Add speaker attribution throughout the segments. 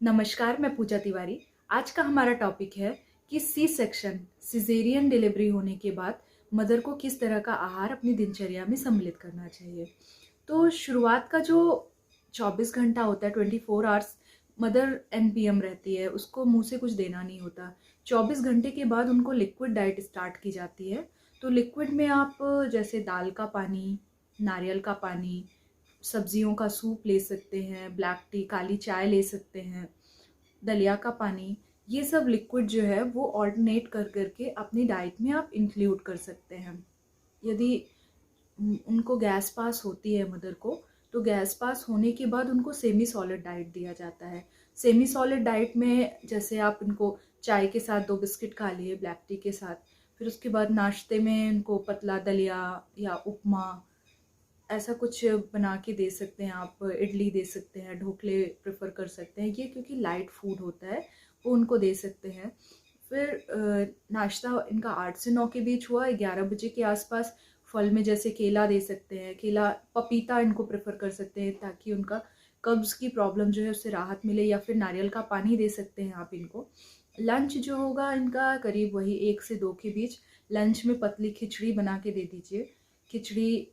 Speaker 1: नमस्कार, मैं पूजा तिवारी। आज का हमारा टॉपिक है कि सी सेक्शन सिजेरियन डिलीवरी होने के बाद मदर को किस तरह का आहार अपनी दिनचर्या में सम्मिलित करना चाहिए। तो शुरुआत का जो 24 घंटा होता है, 24 आवर्स मदर एनपीएम रहती है, उसको मुंह से कुछ देना नहीं होता। 24 घंटे के बाद उनको लिक्विड डाइट स्टार्ट की जाती है। तो लिक्विड में आप जैसे दाल का पानी, नारियल का पानी, सब्जियों का सूप ले सकते हैं, ब्लैक टी, काली चाय ले सकते हैं, दलिया का पानी। ये सब लिक्विड जो है वो ऑल्टरनेट कर करके अपनी डाइट में आप इंक्लूड कर सकते हैं। यदि उनको गैस पास होती है मदर को, तो गैस पास होने के बाद उनको सेमी सॉलिड डाइट दिया जाता है। सेमी सॉलिड डाइट में जैसे आप इनको चाय के साथ 2 बिस्किट खा लिए ब्लैक टी के साथ, फिर उसके बाद नाश्ते में इनको पतला दलिया या उपमा ऐसा कुछ बना के दे सकते हैं आप। इडली दे सकते हैं, ढोकले प्रेफर कर सकते हैं, ये क्योंकि लाइट फूड होता है वो उनको दे सकते हैं। फिर नाश्ता इनका 8 से 9 के बीच हुआ। 11 बजे के आसपास फल में जैसे केला दे सकते हैं, केला पपीता इनको प्रेफर कर सकते हैं ताकि उनका कब्ज़ की प्रॉब्लम जो है उससे राहत मिले, या फिर नारियल का पानी दे सकते हैं आप इनको। लंच जो होगा इनका करीब वही 1 से 2 के बीच। लंच में पतली खिचड़ी बना के दे दीजिए। खिचड़ी,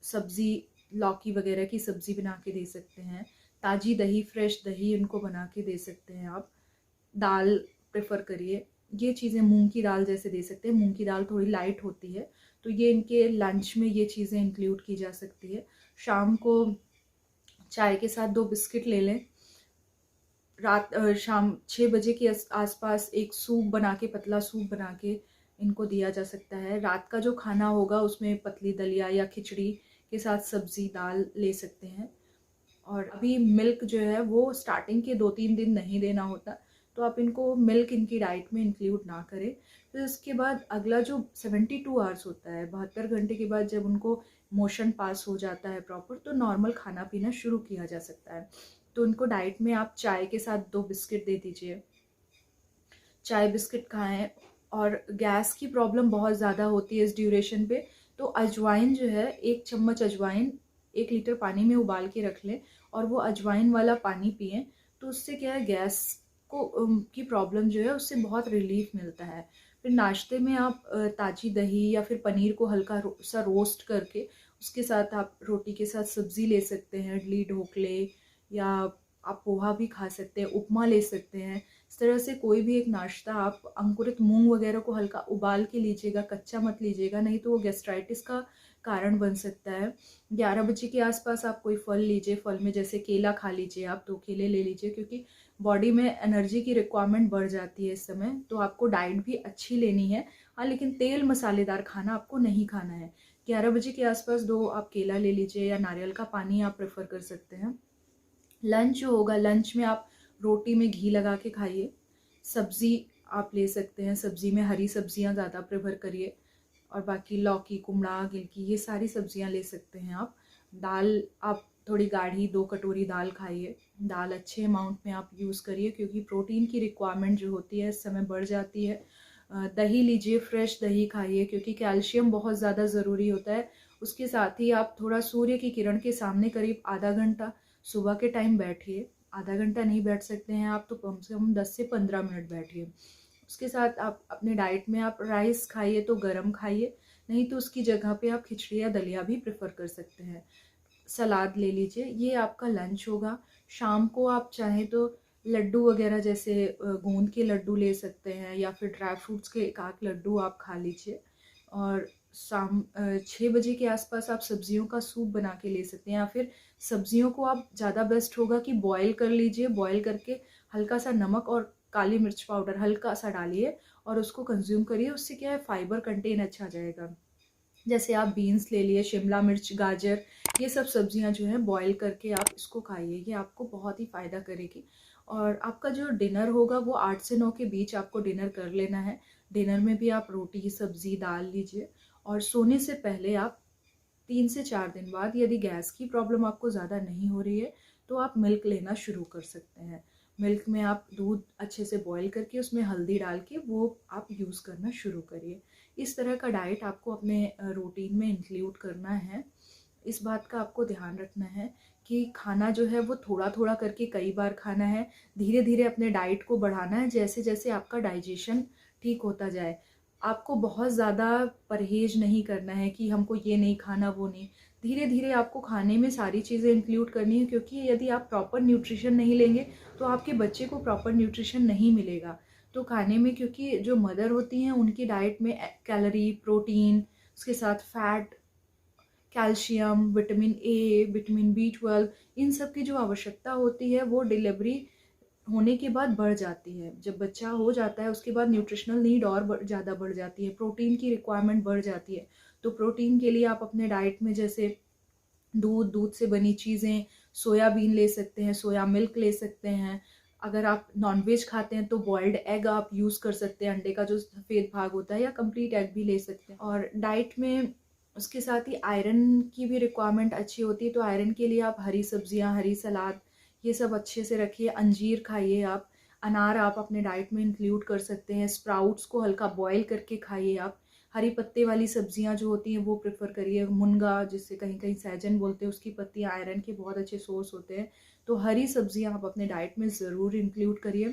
Speaker 1: सब्ज़ी, लौकी वगैरह की सब्ज़ी बना के दे सकते हैं। ताज़ी दही, फ्रेश दही उनको बना के दे सकते हैं आप। दाल प्रेफर करिए। ये चीज़ें मूंग की दाल जैसे दे सकते हैं। मूंग की दाल थोड़ी लाइट होती है, तो ये इनके लंच में ये चीज़ें इंक्लूड की जा सकती है। शाम को चाय के साथ 2 बिस्किट ले लें। शाम 6 बजे के आसपास एक सूप बना के, पतला सूप बना के इनको दिया जा सकता है। रात का जो खाना होगा उसमें पतली दलिया या खिचड़ी के साथ सब्जी दाल ले सकते हैं। और अभी मिल्क जो है वो स्टार्टिंग के 2-3 दिन नहीं देना होता, तो आप इनको मिल्क इनकी डाइट में इंक्लूड ना करें। फिर उसके बाद अगला जो 72 आवर्स होता है, 72 घंटे के बाद जब उनको मोशन पास हो जाता है प्रॉपर, तो नॉर्मल खाना पीना शुरू किया जा सकता है। तो उनको डाइट में आप चाय के साथ 2 बिस्किट दे दीजिए, चाय बिस्किट खाएं। और गैस की प्रॉब्लम बहुत ज़्यादा होती है इस ड्यूरेशन पे, तो अजवाइन जो है, 1 चम्मच अजवाइन 1 लीटर पानी में उबाल के रख लें और वो अजवाइन वाला पानी पिएं। तो उससे क्या है, गैस को की प्रॉब्लम जो है उससे बहुत रिलीफ मिलता है। फिर नाश्ते में आप ताज़ी दही या फिर पनीर को हल्का सा रोस्ट करके उसके साथ आप रोटी के साथ सब्ज़ी ले सकते हैं, इडली, ढोकले, या आप पोहा भी खा सकते हैं, उपमा ले सकते हैं। इस तरह से कोई भी एक नाश्ता आप अंकुरित मूंग वगैरह को हल्का उबाल के लीजिएगा, कच्चा मत लीजिएगा, नहीं तो वो गैस्ट्राइटिस का कारण बन सकता है। 11 बजे के आसपास आप कोई फल लीजिए। फल में जैसे केला खा लीजिए, आप 2 केले ले लीजिए, क्योंकि बॉडी में एनर्जी की रिक्वायरमेंट बढ़ जाती है इस समय। तो आपको डाइट भी अच्छी लेनी है, हाँ, लेकिन तेल मसालेदार खाना आपको नहीं खाना है। 11 बजे के आसपास 2 आप केला ले लीजिए, या नारियल का पानी आप प्रेफर कर सकते हैं। लंच जो होगा, लंच में आप रोटी में घी लगा के खाइए। सब्ज़ी आप ले सकते हैं, सब्ज़ी में हरी सब्जियां ज़्यादा प्रेफर करिए, और बाकी लौकी, कुमड़ा, गिलकी, ये सारी सब्जियां ले सकते हैं आप। दाल आप थोड़ी गाढ़ी 2 कटोरी दाल खाइए। दाल अच्छे अमाउंट में आप यूज़ करिए, क्योंकि प्रोटीन की रिक्वायरमेंट जो होती है इस समय बढ़ जाती है। दही लीजिए, फ्रेश दही खाइए, क्योंकि कैल्शियम बहुत ज़्यादा ज़रूरी होता है। उसके साथ ही आप थोड़ा सूर्य की किरण के सामने करीब आधा घंटा सुबह के टाइम बैठिए। आधा घंटा नहीं बैठ सकते हैं आप तो कम से कम 10 से 15 मिनट बैठिए। उसके साथ आप अपने डाइट में आप राइस खाइए तो गरम खाइए, नहीं तो उसकी जगह पे आप खिचड़ी या दलिया भी प्रेफर कर सकते हैं। सलाद ले लीजिए। ये आपका लंच होगा। शाम को आप चाहें तो लड्डू वगैरह जैसे गोंद के लड्डू ले सकते हैं, या फिर ड्राई फ्रूट्स के एक आध लड्डू आप खा लीजिए। और शाम 6 बजे के आसपास आप सब्जियों का सूप बना के ले सकते हैं, या फिर सब्जियों को आप ज़्यादा बेस्ट होगा कि बॉईल कर लीजिए। बॉईल करके हल्का सा नमक और काली मिर्च पाउडर हल्का सा डालिए और उसको कंज्यूम करिए। उससे क्या है, फाइबर कंटेन अच्छा जाएगा। जैसे आप बीन्स ले लिए, शिमला मिर्च, गाजर, ये सब सब्जियां जो हैं बॉईल करके आप इसको खाइए। ये आपको बहुत ही फ़ायदा करेगी। और आपका जो डिनर होगा वो 8 से 9 के बीच आपको डिनर कर लेना है। डिनर में भी आप रोटी, सब्जी, दाल लीजिए। और सोने से पहले आप 3 से 4 दिन बाद, यदि गैस की प्रॉब्लम आपको ज़्यादा नहीं हो रही है, तो आप मिल्क लेना शुरू कर सकते हैं। मिल्क में आप दूध अच्छे से बॉईल करके उसमें हल्दी डाल के वो आप यूज़ करना शुरू करिए। इस तरह का डाइट आपको अपने रूटीन में इंक्लूड करना है। इस बात का आपको ध्यान रखना है कि खाना जो है वो थोड़ा-थोड़ा करके कई बार खाना है। धीरे-धीरे अपने डाइट को बढ़ाना है जैसे-जैसे आपका डाइजेशन ठीक होता जाए। आपको बहुत ज़्यादा परहेज़ नहीं करना है कि हमको ये नहीं खाना, वो नहीं। धीरे-धीरे आपको खाने में सारी चीज़ें इंक्लूड करनी है, क्योंकि यदि आप प्रॉपर न्यूट्रिशन नहीं लेंगे तो आपके बच्चे को प्रॉपर न्यूट्रिशन नहीं मिलेगा। तो खाने में, क्योंकि जो मदर होती हैं उनकी डाइट में कैलोरी, प्रोटीन, उसके साथ fat, calcium, vitamin A, vitamin B 12, इन सब की जो आवश्यकता होती है वो डिलीवरी होने के बाद बढ़ जाती है। जब बच्चा हो जाता है उसके बाद न्यूट्रिशनल नीड और ज़्यादा बढ़ जाती है, प्रोटीन की रिक्वायरमेंट बढ़ जाती है। तो प्रोटीन के लिए आप अपने डाइट में जैसे दूध से बनी चीज़ें, सोयाबीन ले सकते हैं, सोया मिल्क ले सकते हैं। अगर आप नॉनवेज खाते हैं तो बॉइल्ड एग आप यूज़ कर सकते हैं, अंडे का जो सफ़ेद भाग होता है, या कंप्लीट एग भी ले सकते हैं। और डाइट में उसके साथ ही आयरन की भी रिक्वायरमेंट अच्छी होती है, तो आयरन के लिए आप हरी सब्जियाँ, हरी सलाद, ये सब अच्छे से रखिए। अंजीर खाइए आप, अनार आप अपने डाइट में इंक्लूड कर सकते हैं। स्प्राउट्स को हल्का बॉयल करके खाइए आप। हरी पत्ते वाली सब्जियां जो होती हैं वो प्रेफर करिए। मुनगा, जिससे कहीं कहीं सहजन बोलते हैं, उसकी पत्तियां आयरन के बहुत अच्छे सोर्स होते हैं। तो हरी सब्जियां आप अपने डाइट में ज़रूर इंक्लूड करिए।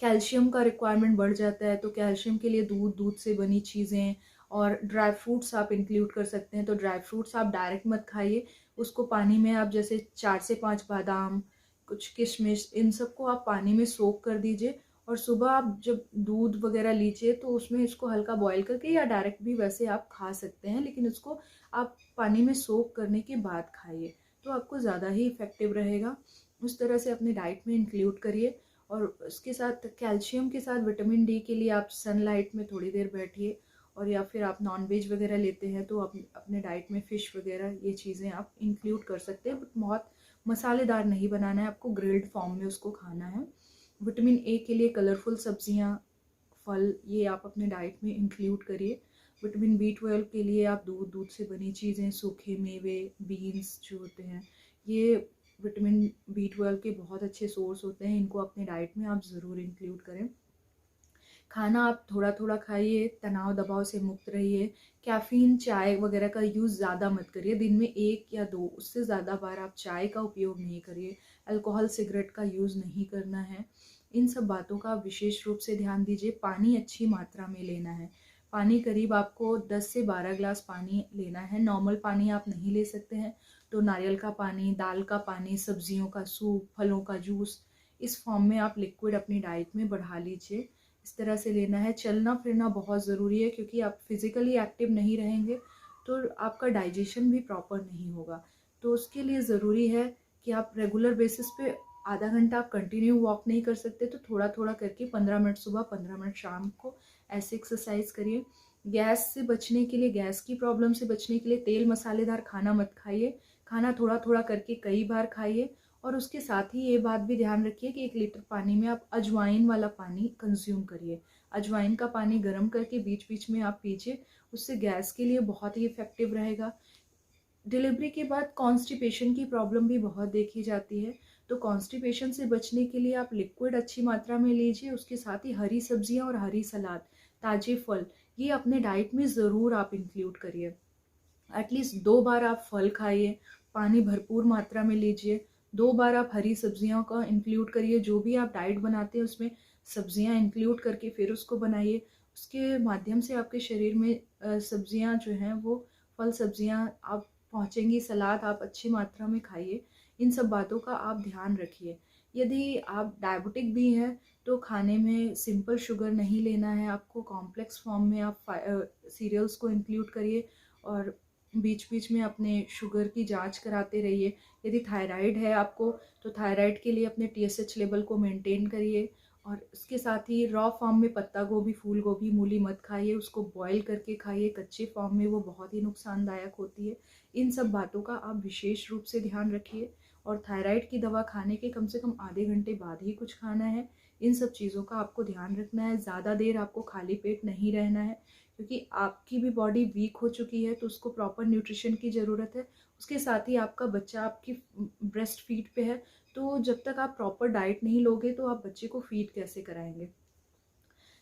Speaker 1: कैल्शियम का रिक्वायरमेंट बढ़ जाता है, तो कैल्शियम के लिए दूध से बनी चीज़ें और ड्राई फ्रूट्स आप इंक्लूड कर सकते हैं। तो ड्राई फ्रूट्स आप डायरेक्ट मत खाइए, उसको पानी में आप जैसे 4 से 5 बादाम, कुछ किशमिश, इन सबको आप पानी में सोक कर दीजिए, और सुबह आप जब दूध वगैरह लीजिए तो उसमें इसको हल्का बॉयल करके, या डायरेक्ट भी वैसे आप खा सकते हैं, लेकिन उसको आप पानी में सोक करने के बाद खाइए, तो आपको ज़्यादा ही इफ़ेक्टिव रहेगा। उस तरह से अपने डाइट में इंक्लूड करिए। और उसके साथ कैल्शियम के साथ विटामिन डी के लिए आप सनलाइट में थोड़ी देर बैठिए, और या फिर आप नॉनवेज वगैरह लेते हैं तो अपने डाइट में फ़िश वगैरह ये चीज़ें आप इंक्लूड कर सकते हैं, बट बहुत मसालेदार नहीं बनाना है, आपको ग्रिल्ड फॉर्म में उसको खाना है। विटामिन ए के लिए कलरफुल सब्जियां, फल, ये आप अपने डाइट में इंक्लूड करिए। विटामिन बी 12 के लिए आप दूध से बनी चीज़ें, सूखे मेवे, बीन्स जो होते हैं, ये विटामिन बी 12 के बहुत अच्छे सोर्स होते हैं। इनको अपने डाइट में आप ज़रूर इंक्लूड करें। खाना आप थोड़ा थोड़ा खाइए, तनाव दबाव से मुक्त रहिए। कैफ़ीन, चाय वगैरह का यूज़ ज़्यादा मत करिए। दिन में 1 या 2, उससे ज़्यादा बार आप चाय का उपयोग नहीं करिए। अल्कोहल, सिगरेट का यूज़ नहीं करना है। इन सब बातों का आप विशेष रूप से ध्यान दीजिए। पानी अच्छी मात्रा में लेना है। पानी करीब आपको 10 से 12 ग्लास पानी लेना है। नॉर्मल पानी आप नहीं ले सकते हैं, तो नारियल का पानी, दाल का पानी, सब्जियों का सूप, फलों का जूस, इस फॉर्म में आप लिक्विड अपनी डाइट में बढ़ा लीजिए। इस तरह से लेना है। चलना फिरना बहुत ज़रूरी है, क्योंकि आप फिज़िकली एक्टिव नहीं रहेंगे तो आपका डाइजेशन भी प्रॉपर नहीं होगा। तो उसके लिए ज़रूरी है कि आप रेगुलर बेसिस पे आधा घंटा आप कंटिन्यू वॉक नहीं कर सकते, तो थोड़ा थोड़ा करके 15 मिनट सुबह, 15 मिनट शाम को ऐसे एक्सरसाइज करिए। गैस से बचने के लिए, गैस की प्रॉब्लम से बचने के लिए तेल मसालेदार खाना मत खाइए। खाना थोड़ा थोड़ा करके कई बार खाइए। और उसके साथ ही ये बात भी ध्यान रखिए कि 1 लीटर पानी में आप अजवाइन वाला पानी कंज्यूम करिए। अजवाइन का पानी गर्म करके बीच बीच में आप पीजिए, उससे गैस के लिए बहुत ही इफ़ेक्टिव रहेगा। डिलीवरी के बाद कॉन्स्टिपेशन की प्रॉब्लम भी बहुत देखी जाती है, तो कॉन्स्टिपेशन से बचने के लिए आप लिक्विड अच्छी मात्रा में लीजिए। उसके साथ ही हरी सब्जियां और हरी सलाद, ताजे फल, ये अपने डाइट में ज़रूर आप इंक्लूड करिए। एटलीस्ट 2 बार आप फल खाइए, पानी भरपूर मात्रा में लीजिए। 2 बार आप हरी सब्जियों का इंक्लूड करिए। जो भी आप डाइट बनाते हैं उसमें सब्जियां इंक्लूड करके फिर उसको बनाइए। उसके माध्यम से आपके शरीर में सब्जियां जो हैं वो, फल सब्जियां आप पहुंचेंगी। सलाद आप अच्छी मात्रा में खाइए। इन सब बातों का आप ध्यान रखिए। यदि आप डायबिटिक भी हैं तो खाने में सिंपल शुगर नहीं लेना है आपको, कॉम्प्लेक्स फॉर्म में आप सीरियल्स को इंक्लूड करिए। और बीच बीच में अपने शुगर की जांच कराते रहिए। यदि थायराइड है आपको तो थायराइड के लिए अपने TSH लेवल को मेंटेन करिए। और इसके साथ ही रॉ फॉर्म में पत्ता गोभी, फूल गोभी, मूली मत खाइए, उसको बॉईल करके खाइए। कच्चे फॉर्म में वो बहुत ही नुकसानदायक होती है। इन सब बातों का आप विशेष रूप से ध्यान रखिए। और थायराइड की दवा खाने के कम से कम आधे घंटे बाद ही कुछ खाना है। इन सब चीज़ों का आपको ध्यान रखना है। ज़्यादा देर आपको खाली पेट नहीं रहना है, क्योंकि आपकी भी बॉडी वीक हो चुकी है, तो उसको प्रॉपर न्यूट्रिशन की ज़रूरत है। उसके साथ ही आपका बच्चा आपकी ब्रेस्ट फीड पे है, तो जब तक आप प्रॉपर डाइट नहीं लोगे तो आप बच्चे को फीड कैसे कराएंगे।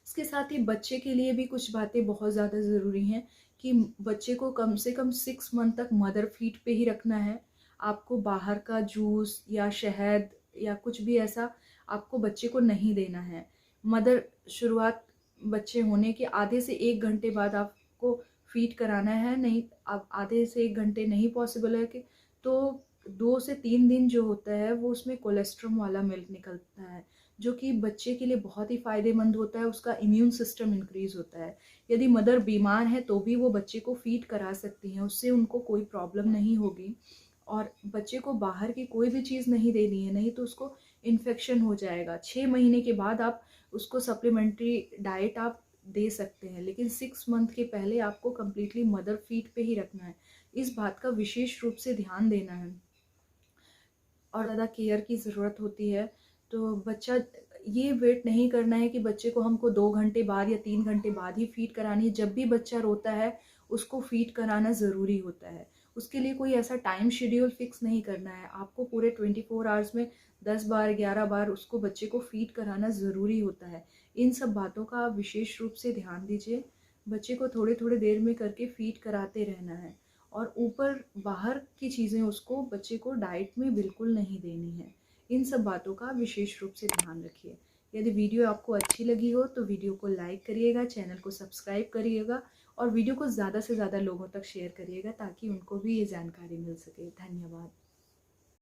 Speaker 1: इसके साथ ही बच्चे के लिए भी कुछ बातें बहुत ज़्यादा ज़रूरी हैं, कि बच्चे को कम से कम 6 मंथ तक मदर फीड पे ही रखना है। आपको बाहर का जूस या शहद या कुछ भी ऐसा आपको बच्चे को नहीं देना है। मदर शुरुआत बच्चे होने के आधे से 1 घंटे बाद आपको फीड कराना है। नहीं, अब आधे से 1 घंटे नहीं पॉसिबल है कि तो 2 से 3 दिन जो होता है वो उसमें कोलेस्ट्रॉम वाला मिल्क निकलता है, जो कि बच्चे के लिए बहुत ही फ़ायदेमंद होता है। उसका इम्यून सिस्टम इंक्रीज़ होता है। यदि मदर बीमार है तो भी वो बच्चे को फीड करा सकती हैं, उससे उनको कोई प्रॉब्लम नहीं होगी। और बच्चे को बाहर की कोई भी चीज़ नहीं देनी है, नहीं तो उसको इन्फेक्शन हो जाएगा। 6 महीने के बाद आप उसको सप्लीमेंट्री डाइट आप दे सकते हैं, लेकिन 6 मंथ के पहले आपको कंप्लीटली मदर फीड पे ही रखना है। इस बात का विशेष रूप से ध्यान देना है और ज़्यादा केयर की ज़रूरत होती है। तो बच्चा ये वेट नहीं करना है कि बच्चे को हमको 2 घंटे बाद या 3 घंटे बाद ही फीड करानी है। जब भी बच्चा रोता है उसको फीड कराना ज़रूरी होता है। उसके लिए कोई ऐसा टाइम शेड्यूल फिक्स नहीं करना है। आपको पूरे 24 आवर्स में 10 बार 11 बार उसको बच्चे को फीड कराना ज़रूरी होता है। इन सब बातों का आप विशेष रूप से ध्यान दीजिए। बच्चे को थोड़े थोड़े देर में करके फीड कराते रहना है। और ऊपर बाहर की चीज़ें उसको बच्चे को डाइट में बिल्कुल नहीं देनी है। इन सब बातों का विशेष रूप से ध्यान रखिए। यदि वीडियो आपको अच्छी लगी हो तो वीडियो को लाइक करिएगा, चैनल को सब्सक्राइब करिएगा और वीडियो को ज़्यादा से ज़्यादा लोगों तक शेयर करिएगा ताकि उनको भी ये जानकारी मिल सके। धन्यवाद।